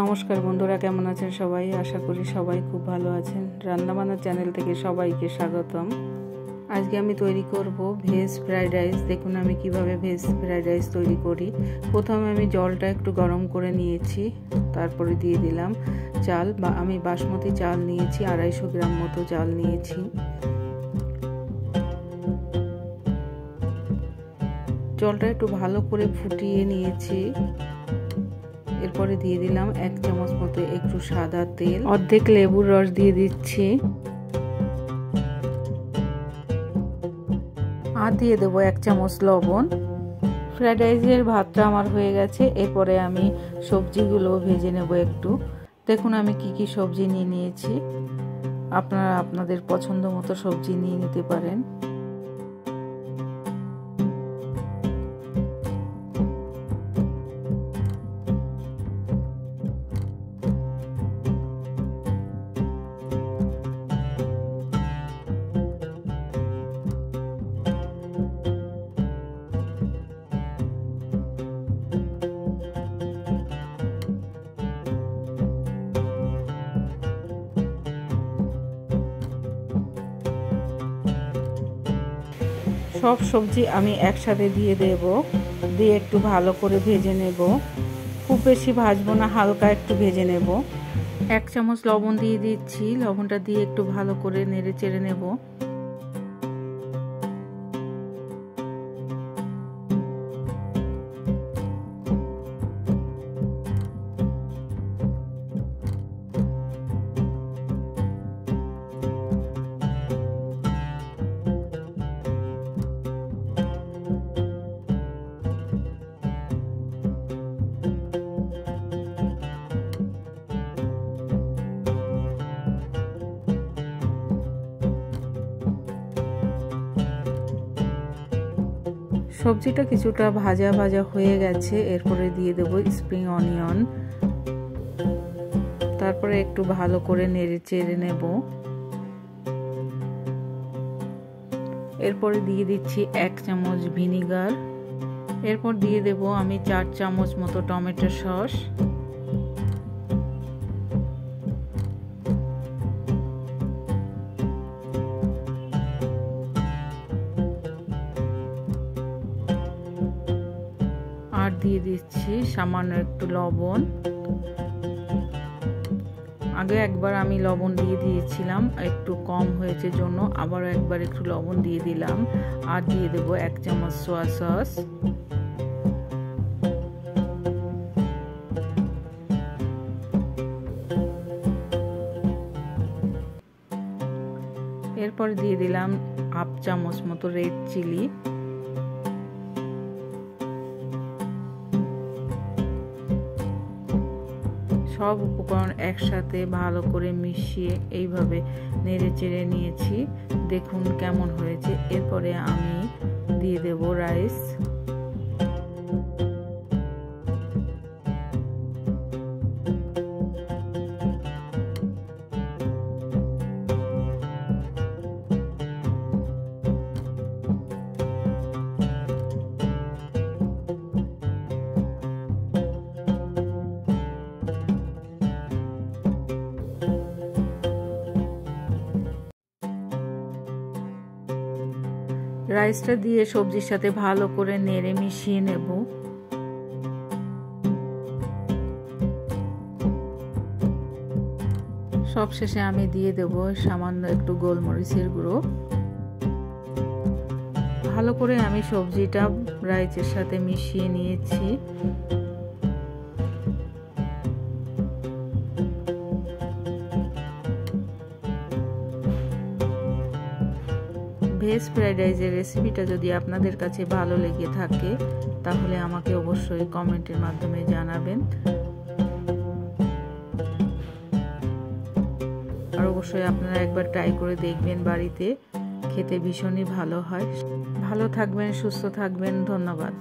নমস্কার বন্ধুরা, কেমন আছেন সবাই? আশা করি সবাই খুব ভালো আছেন। রান্নাবান্না চ্যানেল থেকে সবাইকে স্বাগতম। আজকে আমি তৈরি করব ভেজ ফ্রাইড রাইস। দেখুন আমি কিভাবে ভেজ ফ্রাইড রাইস তৈরি করি। প্রথমে আমি জলটা একটু গরম করে নিয়েছি, তারপরে দিয়ে দিলাম চাল। আমি বাসমতি চাল নিয়েছি, 250 গ্রাম মতো চাল নিয়েছি। জলটা একটু ভালো করে ফুটিয়ে নিয়েছি। এরপরে দিয়ে দিলাম 1 চামচ মতো একটু সাদা তেল, অর্ধেক লেবুর রস দিয়ে দিচ্ছি, আর দিয়ে দেবো 1 চামচ লবণ। ফ্রাইড রাইসের ভাতটা আমার হয়ে গেছে। এরপরে আমি সবজিগুলো ভেজে নেব একটু। দেখুন আমি কি কি সবজি নিয়ে নিয়েছি। আপনারা আপনাদের পছন্দ মতো সবজি নিয়ে নিতে পারেন। সব সবজি আমি একসাথে দিয়ে দেব, দিয়ে একটু ভালো করে ভেজে নেব। খুব বেশি ভাজবো না, হালকা একটু ভেজে নেব। 1 চামচ লবণ দিয়ে দিচ্ছি। লবণটা দিয়ে একটু ভালো করে নেড়ে চেড়ে নেব। সবজিটা কিছুটা ভাজা ভাজা হয়ে গেছে। এরপরে দিয়ে দেবো স্প্রিং অনিয়ন, তারপরে একটু ভালো করে নেড়ে চেড়ে নেব। এরপরে দিয়ে দিচ্ছি 1 চামচ ভিনিগার। এরপর দিয়ে দেব আমি 4 চামচ মতো টমেটো সস। আর দিয়ে দিচ্ছি সামান্য একটু লবণ। আগে একবার আমি লবণ দিয়ে দিয়েছিলাম, একটু কম হয়েছে জন্য আবারও একবার একটু লবণ দিয়ে দিলাম। আর দিয়ে দেব 1 চামচ সোয়া সস। এরপর দিয়ে দিলাম 1/2 চামচ মতো রেড চিলি। সব উপকরণ একসাথে ভালো করে মিশিয়ে এইভাবে নেড়ে চেড়ে নিয়েছি। দেখুন কেমন হয়েছে। এরপরে আমি দিয়ে দেব রাইস। রাইসটা দিয়ে সবজির সাথে ভালো করে নেড়ে মিশিয়ে নেব। সবশেষে আমি দিয়ে দেব সামান্য একটু গোলমরিচের গুঁড়ো। ভালো করে আমি সবজিটা রাইসের সাথে মিশিয়ে নিয়েছি। ভেজ ফ্রাইড রাইসের রেসিপিটা যদি আপনাদের কাছে ভালো লেগে থাকে তাহলে আমাকে অবশ্যই কমেন্টের মাধ্যমে জানাবেন। আর অবশ্যই আপনারা একবার ট্রাই করে দেখবেন বাড়িতে, খেতে ভীষণই ভালো হয়। ভালো থাকবেন, সুস্থ থাকবেন। ধন্যবাদ।